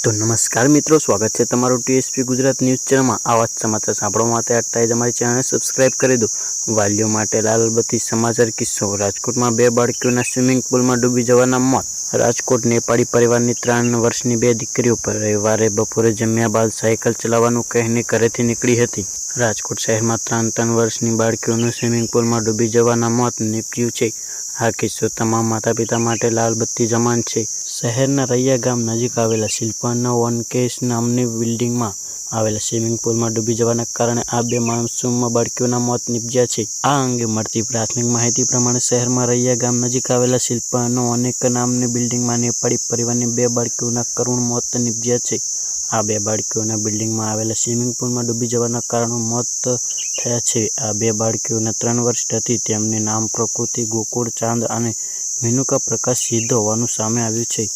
तो नमस्कार मित्रों, स्वागत है तमारू टीएसपी गुजरात न्यूज चैनल में। आवा समाचार सांभळवा माटे अटाई अमारी चैनल सब्सक्राइब करी दो। वालीओ माटे लालबत्ती समाचार किस्सो। राजकोट में 2 बाळकीओना स्विमिंग पूल में डूबी जवाना मौत। राजकोट नेपाली परिवारनी 3 वर्षनी 2 दीकरीओ पर रविवारे बपोरे जम्या बाद साइकल चलाववानुं कहीने घरेथी निकળી હતી। राजकोट शहर में 3 वर्षनी बाळकीओनुं स्विमिंग पूल में डूबी जवाना मौत निपज्युं छे। आ किस्सो तमाम माता पिता माटे लालबत्ती जमान छे। शहरना रैया गाम नजीक आवेला शिल्पा वनकेश नामनी बिल्डिंग में आवेला स्विमिंग पूल में डूबी जवाना कारणे आ 2 मासूम बाळकीओना मौत निपज्या छे। आ अंगे मळती प्राथमिक माहिती प्रमाणे शहर में रैया गाम नजीक आवेला शिल्पा वनकेश नामनी बिल्डिंग में नेपाली परिवारनी 2 बाळकीओना करुण मौत निपज्या छे। आ 2 बाळकीओना बिल्डिंग में आवेला स्विमिंग पूल में डूबी जवाना कारणे मौत थया छे। आ 2 बाळकीओना 3 वर्ष हती। तेमनी नाम प्रकृति गोकुळ चांद अने मेनुका प्रकाश सिद्ध होवानुं सामे आव्युं छे।